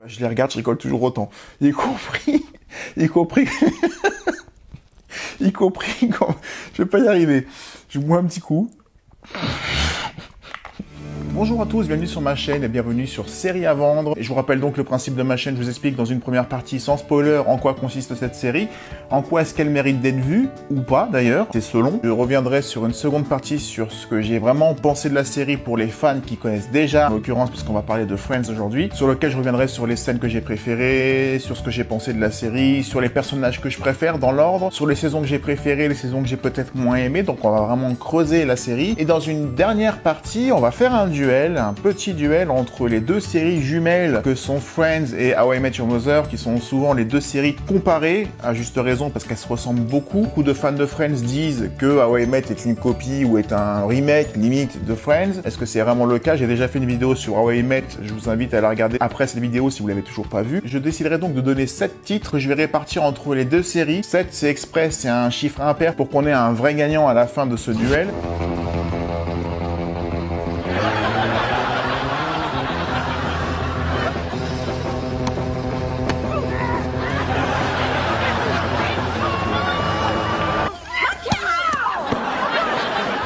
Je les regarde, je rigole toujours autant. Y compris, quand je vais pas y arriver. Je bois un petit coup. Bonjour à tous, bienvenue sur ma chaîne et bienvenue sur Série à vendre. Et je vous rappelle donc le principe de ma chaîne, je vous explique dans une première partie sans spoiler en quoi consiste cette série, en quoi est-ce qu'elle mérite d'être vue, ou pas d'ailleurs, c'est selon. Je reviendrai sur une seconde partie sur ce que j'ai vraiment pensé de la série pour les fans qui connaissent déjà, en l'occurrence parce qu'on va parler de Friends aujourd'hui, sur lequel je reviendrai sur les scènes que j'ai préférées, sur ce que j'ai pensé de la série, sur les personnages que je préfère dans l'ordre, sur les saisons que j'ai préférées, les saisons que j'ai peut-être moins aimées, donc on va vraiment creuser la série. Et dans une dernière partie, on va faire un petit duel entre les deux séries jumelles que sont Friends et How I Met Your Mother, qui sont souvent les deux séries comparées, à juste raison parce qu'elles se ressemblent beaucoup. Beaucoup de fans de Friends disent que How I Met est une copie ou est un remake limite de Friends. Est-ce que c'est vraiment le cas? J'ai déjà fait une vidéo sur How I Met, je vous invite à la regarder après cette vidéo si vous l'avez toujours pas vue. Je déciderai donc de donner 7 titres que je vais répartir entre les deux séries. 7 c'est exprès, c'est un chiffre impair pour qu'on ait un vrai gagnant à la fin de ce duel.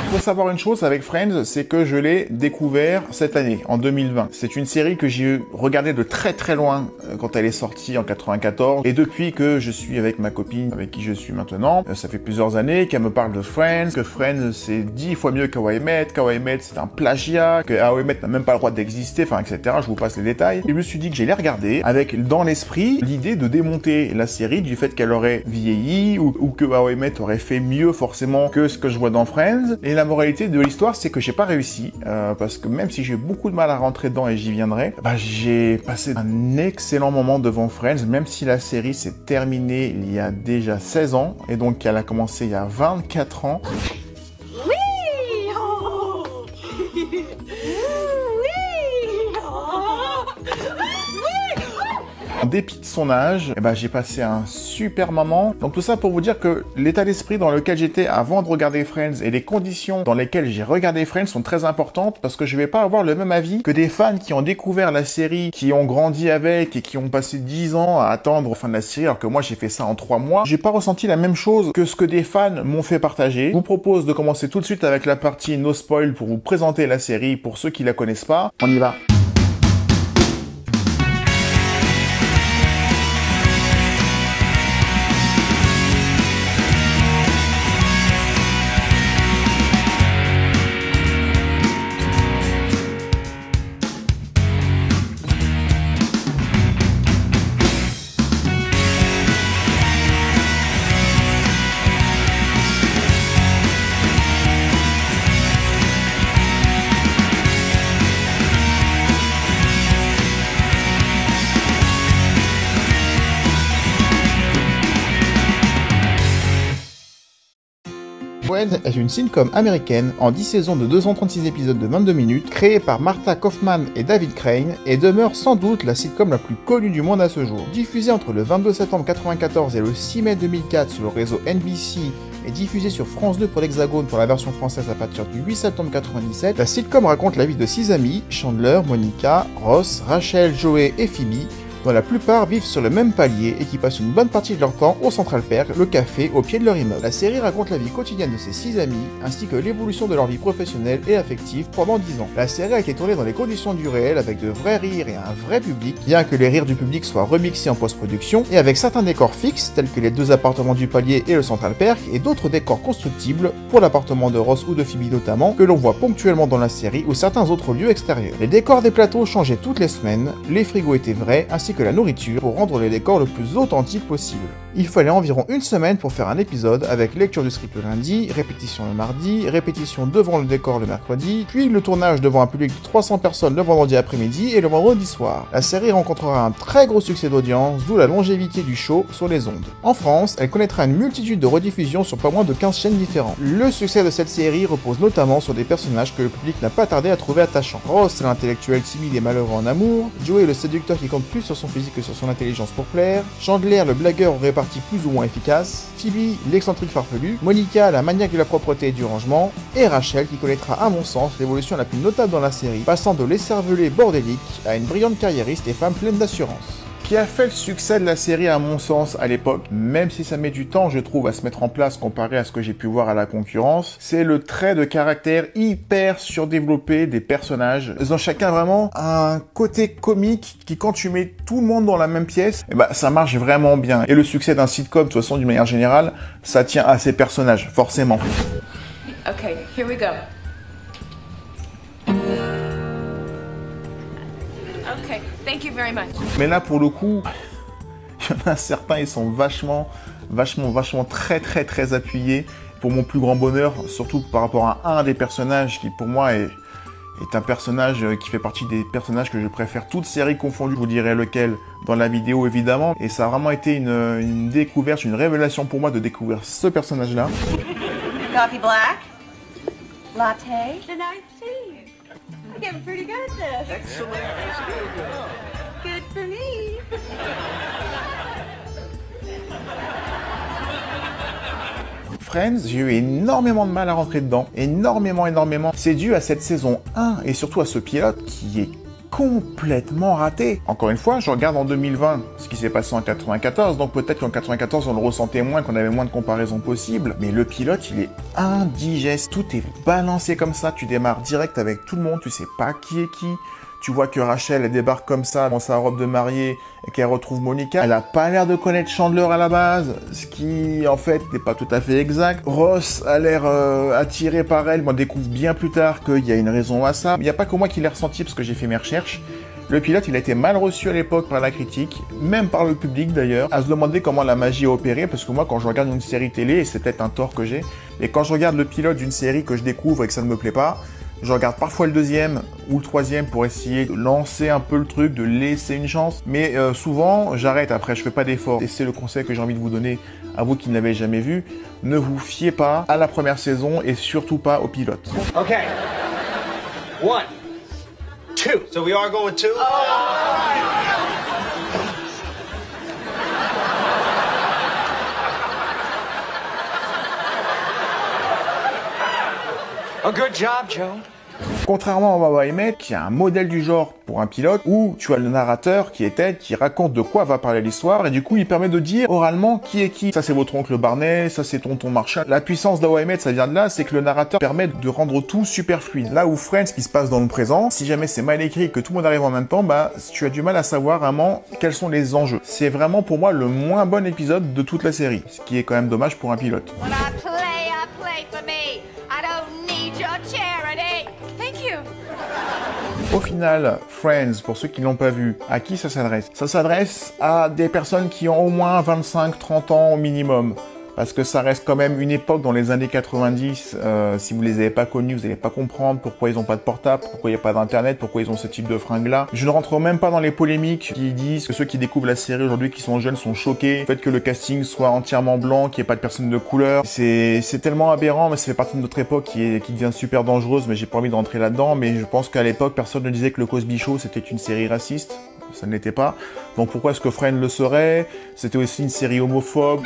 Il faut savoir une chose avec Friends, c'est que je l'ai découvert cette année, en 2020. C'est une série que j'ai regardée de très très loin quand elle est sortie en 94. Et depuis que je suis avec ma copine, avec qui je suis maintenant, ça fait plusieurs années qu'elle me parle de Friends, que Friends c'est 10 fois mieux qu'How I Met, qu'How I Met c'est un plagiat, que How I Met n'a même pas le droit d'exister, enfin etc. Je vous passe les détails. Et je me suis dit que j'allais regarder avec dans l'esprit l'idée de démonter la série du fait qu'elle aurait vieilli ou que How I Met aurait fait mieux forcément que ce que je vois dans Friends. Et la moralité de l'histoire, c'est que j'ai pas réussi, parce que même si j'ai beaucoup de mal à rentrer dedans et j'y viendrai, j'ai passé un excellent moment devant Friends, même si la série s'est terminée il y a déjà 16 ans, et donc elle a commencé il y a 24 ans. En dépit de son âge, j'ai passé un super moment. Donc tout ça pour vous dire que l'état d'esprit dans lequel j'étais avant de regarder Friends et les conditions dans lesquelles j'ai regardé Friends sont très importantes parce que je vais pas avoir le même avis que des fans qui ont découvert la série, qui ont grandi avec et qui ont passé 10 ans à attendre la fin de la série alors que moi j'ai fait ça en 3 mois. J'ai pas ressenti la même chose que ce que des fans m'ont fait partager. Je vous propose de commencer tout de suite avec la partie no spoil pour vous présenter la série pour ceux qui la connaissent pas. On y va. Friends est une sitcom américaine en 10 saisons de 236 épisodes de 22 minutes, créée par Martha Kauffman et David Crane, et demeure sans doute la sitcom la plus connue du monde à ce jour. Diffusée entre le 22 septembre 1994 et le 6 mai 2004 sur le réseau NBC et diffusée sur France 2 pour l'Hexagone pour la version française à partir du 8 septembre 1997, la sitcom raconte la vie de 6 amis, Chandler, Monica, Ross, Rachel, Joey et Phoebe, dont la plupart vivent sur le même palier et qui passent une bonne partie de leur temps au Central Perk, le café, au pied de leur immeuble. La série raconte la vie quotidienne de ces 6 amis, ainsi que l'évolution de leur vie professionnelle et affective pendant 10 ans. La série a été tournée dans les conditions du réel avec de vrais rires et un vrai public, bien que les rires du public soient remixés en post-production, et avec certains décors fixes, tels que les 2 appartements du palier et le Central Perk, et d'autres décors constructibles, pour l'appartement de Ross ou de Phoebe notamment, que l'on voit ponctuellement dans la série ou certains autres lieux extérieurs. Les décors des plateaux changeaient toutes les semaines, les frigos étaient vrais, ainsi que la nourriture pour rendre les décors le plus authentique possible. Il fallait environ une semaine pour faire un épisode avec lecture du script le lundi, répétition le mardi, répétition devant le décor le mercredi, puis le tournage devant un public de 300 personnes le vendredi après-midi et le vendredi soir. La série rencontrera un très gros succès d'audience, d'où la longévité du show sur les ondes. En France, elle connaîtra une multitude de rediffusions sur pas moins de 15 chaînes différentes. Le succès de cette série repose notamment sur des personnages que le public n'a pas tardé à trouver attachants. Ross est l'intellectuel timide et malheureux en amour, Joey est le séducteur qui compte plus sur son physique que sur son intelligence pour plaire, Chandler, le blagueur aux réparties plus ou moins efficaces, Phoebe, l'excentrique farfelu, Monica, la maniaque de la propreté et du rangement, et Rachel qui connaîtra à mon sens l'évolution la plus notable dans la série, passant de l'écervelé bordélique à une brillante carriériste et femme pleine d'assurance. Qui a fait le succès de la série à mon sens à l'époque, même si ça met du temps je trouve à se mettre en place comparé à ce que j'ai pu voir à la concurrence, c'est le trait de caractère hyper surdéveloppé des personnages. Ils ont chacun vraiment un côté comique qui quand tu mets tout le monde dans la même pièce, ça marche vraiment bien. Et le succès d'un sitcom, de toute façon d'une manière générale, ça tient à ses personnages, forcément. Okay, here we go. Okay, thank you very much. Mais là, pour le coup, il y en a certains, ils sont vachement très appuyés. Pour mon plus grand bonheur, surtout par rapport à un des personnages qui, pour moi, est un personnage qui fait partie des personnages que je préfère, toutes séries confondues. Je vous dirai lequel dans la vidéo, évidemment. Et ça a vraiment été une découverte, une révélation pour moi de découvrir ce personnage-là. Coffee black? Latte? The nice tea. I'm getting pretty good at this. Excellent. Good for me. Friends, j'ai eu énormément de mal à rentrer dedans. Énormément. C'est dû à cette saison 1 et surtout à ce pilote qui est complètement raté. Encore une fois, je regarde en 2020 ce qui s'est passé en 94, donc peut-être qu'en 94 on le ressentait moins, qu'on avait moins de comparaisons possibles, mais le pilote il est indigeste, tout est balancé comme ça, tu démarres direct avec tout le monde, tu sais pas qui est qui. Tu vois que Rachel, elle débarque comme ça dans sa robe de mariée et qu'elle retrouve Monica. Elle a pas l'air de connaître Chandler à la base, ce qui, en fait, n'est pas tout à fait exact. Ross a l'air attiré par elle, mais on découvre bien plus tard qu'il y a une raison à ça. Il n'y a pas que moi qui l'ai ressenti parce que j'ai fait mes recherches. Le pilote, il a été mal reçu à l'époque par la critique, même par le public d'ailleurs, à se demander comment la magie a opéré, parce que moi, quand je regarde une série télé, et c'est peut-être un tort que j'ai, et quand je regarde le pilote d'une série que je découvre et que ça ne me plaît pas, je regarde parfois le deuxième ou le troisième pour essayer de lancer un peu le truc, de laisser une chance. Mais souvent, j'arrête après, je fais pas d'effort. Et c'est le conseil que j'ai envie de vous donner à vous qui ne l'avez jamais vu. Ne vous fiez pas à la première saison et surtout pas au pilote. Okay. 1, 2. So we are going 2? A good job, Joe. Contrairement à How I Met, qui a un modèle du genre pour un pilote, où tu as le narrateur qui est Ted, qui raconte de quoi va parler l'histoire, et du coup il permet de dire oralement qui est qui. Ça c'est votre oncle Barney, ça c'est tonton Marshall. La puissance d'How I Met, ça vient de là, c'est que le narrateur permet de rendre tout super fluide. Là où Friends, qui se passe dans le présent, si jamais c'est mal écrit et que tout le monde arrive en même temps, tu as du mal à savoir vraiment quels sont les enjeux. C'est vraiment pour moi le moins bon épisode de toute la série, ce qui est quand même dommage pour un pilote. When I play for me. I don't need your charity. Thank you. Au final, Friends, pour ceux qui l'ont pas vu, à qui ça s'adresse? Ça s'adresse à des personnes qui ont au moins 25-30 ans au minimum. Parce que ça reste quand même une époque dans les années 90, si vous les avez pas connus, vous n'allez pas comprendre pourquoi ils ont pas de portable, pourquoi il n'y a pas d'internet, pourquoi ils ont ce type de fringues-là. Je ne rentre même pas dans les polémiques qui disent que ceux qui découvrent la série aujourd'hui, qui sont jeunes, sont choqués. Le fait que le casting soit entièrement blanc, qu'il n'y ait pas de personnes de couleur, c'est tellement aberrant, mais ça fait partie de notre époque qui devient super dangereuse, mais j'ai pas envie de rentrer là-dedans. Mais je pense qu'à l'époque, personne ne disait que le Cosby Show c'était une série raciste. Ça ne l'était pas. Donc pourquoi est-ce que Friends le serait? C'était aussi une série homophobe.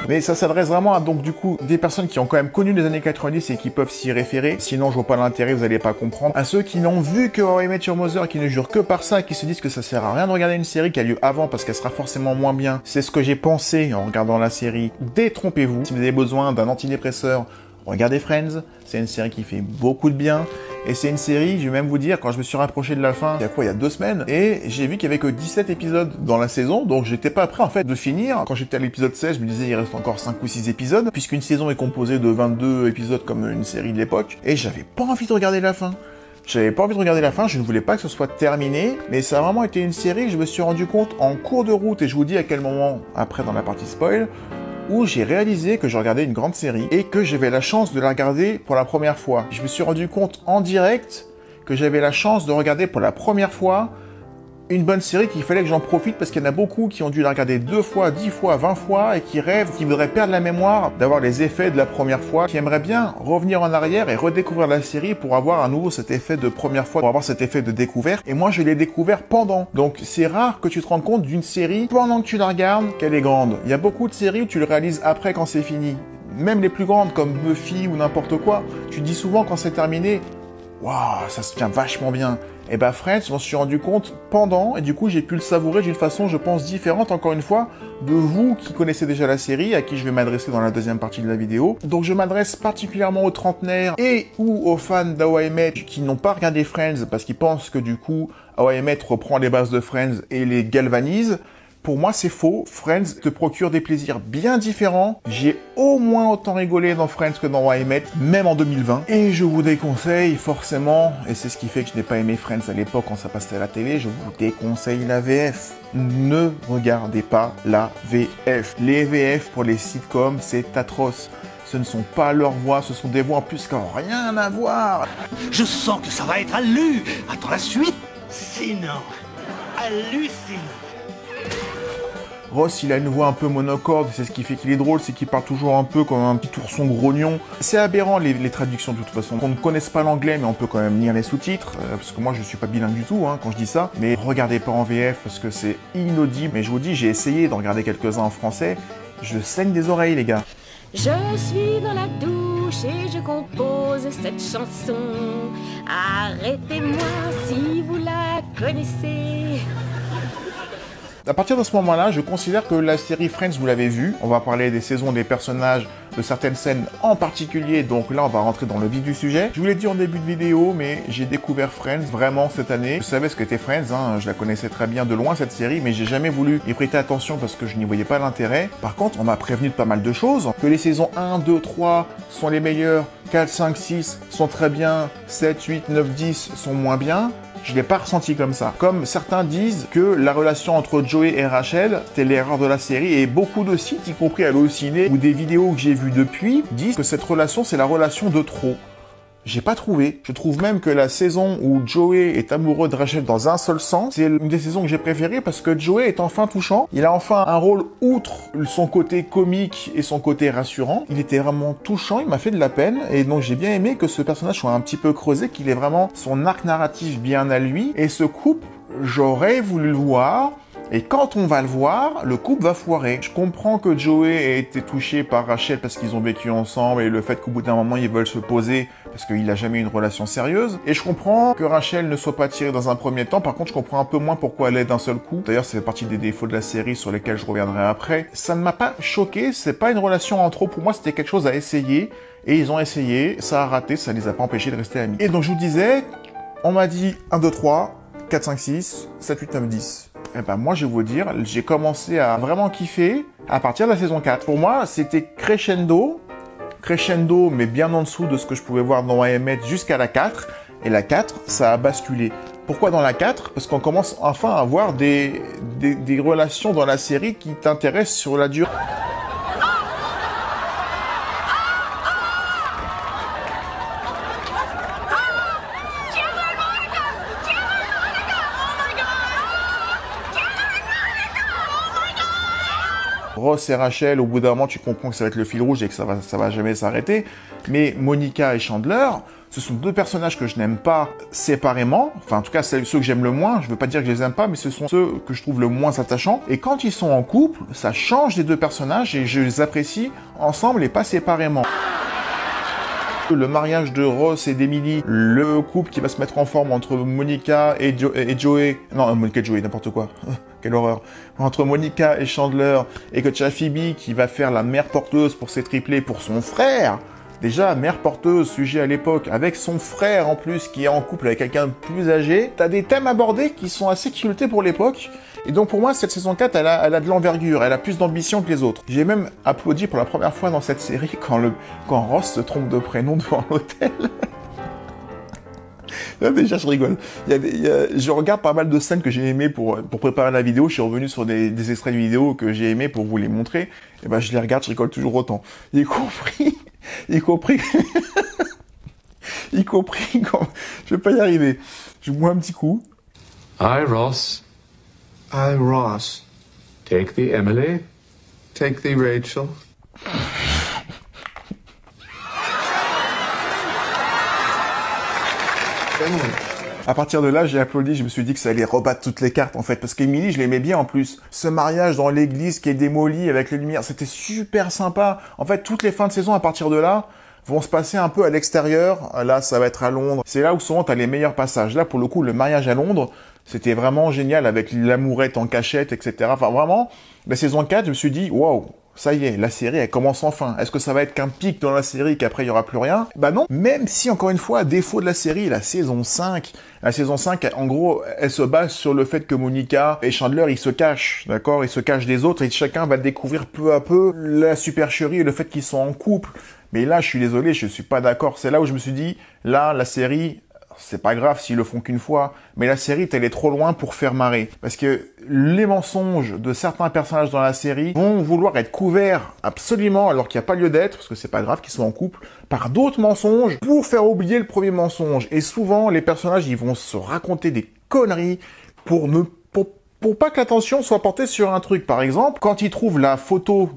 Mais ça s'adresse vraiment à donc du coup des personnes qui ont quand même connu les années 90 et qui peuvent s'y référer. Sinon je vois pas l'intérêt, vous allez pas comprendre. À ceux qui n'ont vu que How I Met Your Mother, qui ne jurent que par ça, qui se disent que ça sert à rien de regarder une série qui a lieu avant parce qu'elle sera forcément moins bien. C'est ce que j'ai pensé en regardant la série. Détrompez-vous. Si vous avez besoin d'un antidépresseur, regardez Friends. C'est une série qui fait beaucoup de bien. Et c'est une série, je vais même vous dire, quand je me suis rapproché de la fin, il y a 2 semaines, et j'ai vu qu'il y avait que 17 épisodes dans la saison, donc j'étais pas prêt en fait de finir. Quand j'étais à l'épisode 16, je me disais il reste encore 5 ou 6 épisodes, puisqu'une saison est composée de 22 épisodes comme une série de l'époque, et j'avais pas envie de regarder la fin. J'avais pas envie de regarder la fin, je ne voulais pas que ce soit terminé, mais ça a vraiment été une série, je me suis rendu compte en cours de route, et je vous dis à quel moment, après dans la partie spoil, où j'ai réalisé que je regardais une grande série et que j'avais la chance de la regarder pour la première fois. Je me suis rendu compte en direct que j'avais la chance de regarder pour la première fois une bonne série qu'il fallait que j'en profite parce qu'il y en a beaucoup qui ont dû la regarder 2 fois, 10 fois, 20 fois et qui rêvent, qui voudraient perdre la mémoire, d'avoir les effets de la première fois, qui aimeraient bien revenir en arrière et redécouvrir la série pour avoir à nouveau cet effet de première fois, pour avoir cet effet de découverte. Et moi, je l'ai découvert pendant. Donc, c'est rare que tu te rendes compte d'une série pendant que tu la regardes qu'elle est grande. Il y a beaucoup de séries où tu le réalises après quand c'est fini. Même les plus grandes comme Buffy ou n'importe quoi, tu dis souvent quand c'est terminé, waouh, ça se tient vachement bien. Et bah Friends, je m'en suis rendu compte pendant, et du coup j'ai pu le savourer d'une façon, je pense, différente, encore une fois, de vous qui connaissez déjà la série, à qui je vais m'adresser dans la deuxième partie de la vidéo. Donc je m'adresse particulièrement aux trentenaires et ou aux fans d'How I Met qui n'ont pas regardé Friends parce qu'ils pensent que du coup, How I Met reprend les bases de Friends et les galvanise. Pour moi, c'est faux. Friends te procure des plaisirs bien différents. J'ai au moins autant rigolé dans Friends que dans How I Met, même en 2020. Et je vous déconseille forcément, et c'est ce qui fait que je n'ai pas aimé Friends à l'époque quand ça passait à la télé, je vous déconseille la VF. Ne regardez pas la VF. Les VF pour les sitcoms, c'est atroce. Ce ne sont pas leurs voix, ce sont des voix en plus qui n'ont rien à voir. Je sens que ça va être hallu. Attends la suite. Sinon, hallucinant. Ross, il a une voix un peu monocorde, c'est ce qui fait qu'il est drôle, c'est qu'il parle toujours un peu comme un petit ourson grognon. C'est aberrant les traductions de toute façon. Qu'on ne connaisse pas l'anglais, mais on peut quand même lire les sous-titres, parce que moi je suis pas bilingue du tout quand je dis ça. Mais regardez pas en VF parce que c'est inaudible. Mais je vous dis, j'ai essayé d'en regarder quelques-uns en français, je saigne des oreilles les gars. Je suis dans la douche et je compose cette chanson. Arrêtez-moi si vous la connaissez. À partir de ce moment-là, je considère que la série Friends, vous l'avez vu. On va parler des saisons, des personnages, de certaines scènes en particulier. Donc là, on va rentrer dans le vif du sujet. Je vous l'ai dit en début de vidéo, mais j'ai découvert Friends vraiment cette année. Je savais ce qu'était Friends, je la connaissais très bien de loin cette série, mais j'ai jamais voulu y prêter attention parce que je n'y voyais pas l'intérêt. Par contre, on m'a prévenu de pas mal de choses. Que les saisons 1, 2, 3 sont les meilleures, 4, 5, 6 sont très bien, 7, 8, 9, 10 sont moins bien. Je l'ai pas ressenti comme ça. Comme certains disent que la relation entre Joey et Rachel, c'était l'erreur de la série, et beaucoup de sites, y compris Allociné, ou des vidéos que j'ai vues depuis, disent que cette relation, c'est la relation de trop. J'ai pas trouvé. Je trouve même que la saison où Joey est amoureux de Rachel dans un seul sens, c'est une des saisons que j'ai préférées parce que Joey est enfin touchant. Il a enfin un rôle outre son côté comique et son côté rassurant. Il était vraiment touchant, il m'a fait de la peine et donc j'ai bien aimé que ce personnage soit un petit peu creusé, qu'il ait vraiment son arc narratif bien à lui. Et ce couple, j'aurais voulu le voir. Et quand on va le voir, le couple va foirer. Je comprends que Joey ait été touché par Rachel parce qu'ils ont vécu ensemble et le fait qu'au bout d'un moment ils veulent se poser parce qu'il n'a jamais eu une relation sérieuse. Et je comprends que Rachel ne soit pas attirée dans un premier temps. Par contre, je comprends un peu moins pourquoi elle est d'un seul coup. D'ailleurs, ça fait partie des défauts de la série sur lesquels je reviendrai après. Ça ne m'a pas choqué. C'est pas une relation en trop. Pour moi, c'était quelque chose à essayer. Et ils ont essayé. Ça a raté. Ça les a pas empêchés de rester amis. Et donc, je vous disais, on m'a dit 1, 2, 3, 4, 5, 6, 7, 8, 9, 10. Eh ben moi je vais vous dire, j'ai commencé à vraiment kiffer à partir de la saison 4. Pour moi, c'était crescendo, mais bien en dessous de ce que je pouvais voir dans How I Met jusqu'à la 4. Et la 4, ça a basculé. Pourquoi dans la 4 ? Parce qu'on commence enfin à avoir des relations dans la série qui t'intéressent sur la durée. Ross et Rachel, au bout d'un moment, tu comprends que ça va être le fil rouge et que ça va jamais s'arrêter. Mais Monica et Chandler, ce sont deux personnages que je n'aime pas séparément. Enfin, en tout cas, c'est ceux que j'aime le moins. Je veux pas dire que je les aime pas, mais ce sont ceux que je trouve le moins attachants. Et quand ils sont en couple, ça change les deux personnages et je les apprécie ensemble et pas séparément. Le mariage de Ross et d'Emily, le couple qui va se mettre en forme entre Monica et Joey... Non, Monica et Joey, n'importe quoi. Quelle horreur. Entre Monica et Chandler, et que tu as Phoebe qui va faire la mère porteuse pour ses triplés pour son frère. Déjà, mère porteuse, sujet à l'époque, avec son frère en plus, qui est en couple avec quelqu'un de plus âgé. T'as des thèmes abordés qui sont assez culottés pour l'époque. Et donc pour moi, cette saison 4, elle a de l'envergure, elle a plus d'ambition que les autres. J'ai même applaudi pour la première fois dans cette série quand Ross se trompe de prénom devant l'hôtel. Là, déjà, je rigole. Je regarde pas mal de scènes que j'ai aimées pour préparer la vidéo. Je suis revenu sur des extraits de vidéos que j'ai aimés pour vous les montrer. Et ben, je les regarde, je rigole toujours autant. Y compris quand... Je vais pas y arriver. Je bois un petit coup. Hi, Ross. Hi, Ross. Take the Emily. Take the Rachel. À partir de là, j'ai applaudi, je me suis dit que ça allait rebattre toutes les cartes en fait, parce qu'Emily, je l'aimais bien en plus. Ce mariage dans l'église qui est démoli avec les lumières, c'était super sympa. En fait, toutes les fins de saison à partir de là vont se passer un peu à l'extérieur. Là, ça va être à Londres. C'est là où souvent t'as les meilleurs passages. Là, pour le coup, le mariage à Londres, c'était vraiment génial avec l'amourette en cachette, etc. Enfin, vraiment, la saison 4, je me suis dit, waouh, ça y est, la série, elle commence enfin. Est-ce que ça va être qu'un pic dans la série, qu'après, il n'y aura plus rien? Bah non. Même si, encore une fois, à défaut de la série, la saison 5, en gros, elle se base sur le fait que Monica et Chandler, ils se cachent, d'accord? Ils se cachent des autres et chacun va découvrir peu à peu la supercherie et le fait qu'ils sont en couple. Mais là, je suis désolé, je suis pas d'accord. C'est là où je me suis dit, là, la série, c'est pas grave s'ils le font qu'une fois, mais la série, elle est trop loin pour faire marrer. Parce que les mensonges de certains personnages dans la série vont vouloir être couverts absolument, alors qu'il n'y a pas lieu d'être, parce que c'est pas grave qu'ils soient en couple, par d'autres mensonges pour faire oublier le premier mensonge. Et souvent, les personnages, ils vont se raconter des conneries pour pas que l'attention soit portée sur un truc. Par exemple, quand ils trouvent la photo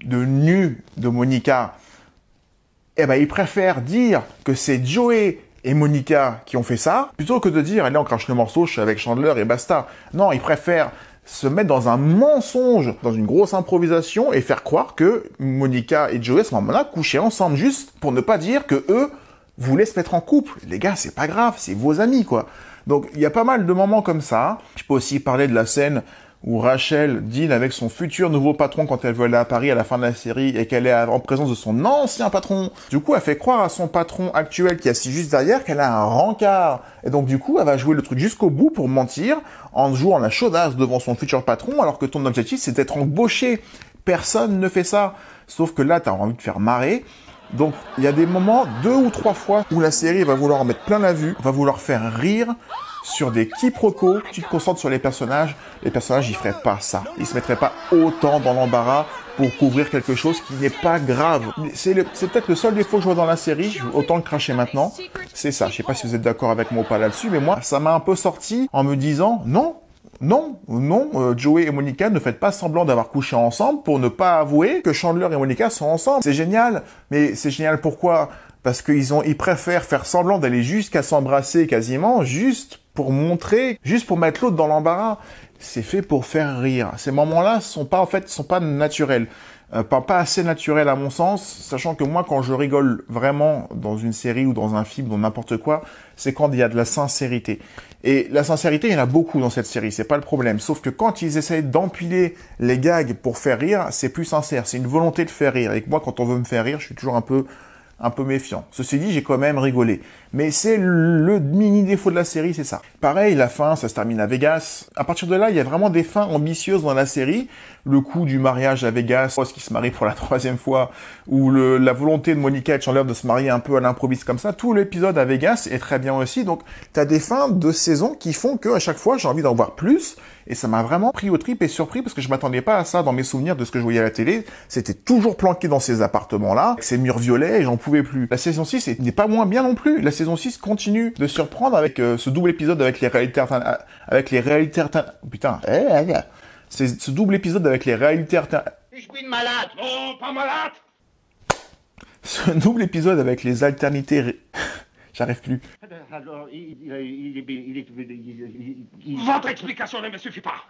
de nu de Monica, eh ben, ils préfèrent dire que c'est Joey et Monica qui ont fait ça, plutôt que de dire, allez, on crache le morceau, je suis avec Chandler et basta. Non, ils préfèrent se mettre dans un mensonge, dans une grosse improvisation, et faire croire que Monica et Joey, à ce moment-là, couchaient ensemble, juste pour ne pas dire que eux voulaient se mettre en couple. Les gars, c'est pas grave, c'est vos amis, quoi. Donc, il y a pas mal de moments comme ça. Je peux aussi parler de la scène où Rachel dîne avec son futur nouveau patron quand elle veut aller à Paris à la fin de la série et qu'elle est en présence de son ancien patron. Du coup, elle fait croire à son patron actuel qui est assis juste derrière qu'elle a un rencard. Et donc, du coup, elle va jouer le truc jusqu'au bout pour mentir en jouant la chaudasse devant son futur patron alors que ton objectif, c'est d'être embauché. Personne ne fait ça. Sauf que là, t'as envie de faire marrer. Donc, il y a des moments, 2 ou 3 fois, où la série va vouloir en mettre plein la vue, va vouloir faire rire sur des quiproquos. Tu te concentres sur les personnages, ils feraient pas ça. Ils se mettraient pas autant dans l'embarras pour couvrir quelque chose qui n'est pas grave. C'est peut-être le seul défaut que je vois dans la série, je veux autant le cracher maintenant. C'est ça, je sais pas si vous êtes d'accord avec moi ou pas là-dessus, mais moi, ça m'a un peu sorti en me disant, non, Joey et Monica, ne faites pas semblant d'avoir couché ensemble pour ne pas avouer que Chandler et Monica sont ensemble. C'est génial, mais c'est génial pourquoi? Parce qu'ils préfèrent faire semblant d'aller jusqu'à s'embrasser quasiment, juste pour montrer, juste pour mettre l'autre dans l'embarras. C'est fait pour faire rire. Ces moments-là sont pas naturels. Pas assez naturels à mon sens, sachant que moi, quand je rigole vraiment dans une série ou dans un film, dans n'importe quoi, c'est quand il y a de la sincérité. Et la sincérité, il y en a beaucoup dans cette série, c'est pas le problème. Sauf que quand ils essayent d'empiler les gags pour faire rire, c'est plus sincère. C'est une volonté de faire rire. Et que moi, quand on veut me faire rire, je suis toujours un peu méfiant. Ceci dit, j'ai quand même rigolé. Mais c'est le mini défaut de la série, c'est ça. Pareil, la fin, ça se termine à Vegas. À partir de là, il y a vraiment des fins ambitieuses dans la série. Le coup du mariage à Vegas, Ross qui se marie pour la 3e fois, ou la volonté de Monica et Chandler de se marier un peu à l'improviste comme ça. Tout l'épisode à Vegas est très bien aussi. Donc, t'as des fins de saison qui font que à chaque fois, j'ai envie d'en voir plus. Et ça m'a vraiment pris au trip et surpris parce que je m'attendais pas à ça dans mes souvenirs de ce que je voyais à la télé. C'était toujours planqué dans ces appartements-là, avec ces murs violets, et j'en pouvais plus. La saison 6 n'est pas moins bien non plus. La saison 6 continue de surprendre avec ce double épisode avec les réalités c'est ce double épisode avec les réalités Je suis une malade. Non, pas malade. Ce double épisode avec les alternités... J'arrive plus. Alors, votre explication ne me suffit pas.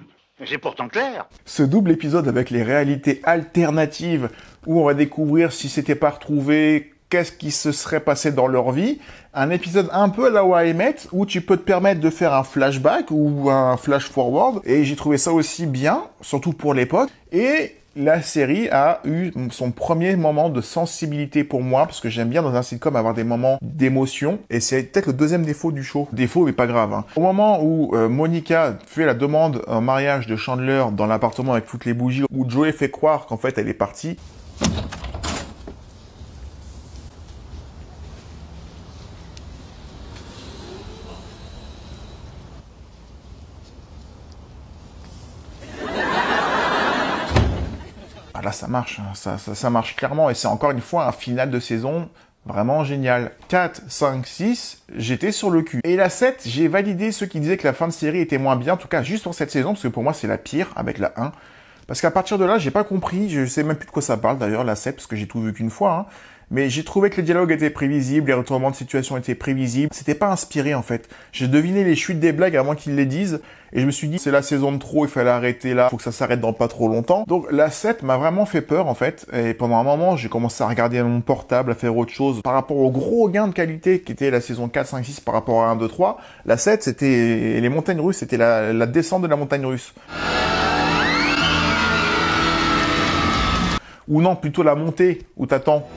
C'est pourtant clair. Ce double épisode avec les réalités alternatives où on va découvrir si c'était pas retrouvé, qu'est-ce qui se serait passé dans leur vie. Un épisode un peu à la How I Met où tu peux te permettre de faire un flashback ou un flash forward. Et j'ai trouvé ça aussi bien, surtout pour l'époque. Et la série a eu son premier moment de sensibilité pour moi, parce que j'aime bien dans un sitcom avoir des moments d'émotion, et c'est peut-être le deuxième défaut du show. Défaut, mais pas grave. Hein. Au moment où Monica fait la demande en mariage de Chandler dans l'appartement avec toutes les bougies, où Joey fait croire qu'en fait elle est partie, là ça marche, ça marche clairement, et c'est encore une fois un final de saison Vraiment génial. 4, 5, 6, j'étais sur le cul. Et la 7, j'ai validé ceux qui disaient que la fin de série était moins bien, en tout cas juste pour cette saison, parce que pour moi c'est la pire avec la 1. Parce qu'à partir de là, j'ai pas compris, je sais même plus de quoi ça parle d'ailleurs, la 7, parce que j'ai tout vu qu'une fois, hein. Mais j'ai trouvé que les dialogues étaient prévisibles, les retournements de situation étaient prévisibles. C'était pas inspiré en fait. J'ai deviné les chutes des blagues avant qu'ils les disent. Et je me suis dit, c'est la saison de trop, il fallait arrêter là, faut que ça s'arrête dans pas trop longtemps. Donc la 7 m'a vraiment fait peur en fait. Et pendant un moment, j'ai commencé à regarder mon portable, à faire autre chose. Par rapport au gros gain de qualité qui était la saison 4, 5, 6 par rapport à 1, 2, 3, la 7 c'était les montagnes russes, c'était la descente de la montagne russe. Ou non, plutôt la montée où t'attends.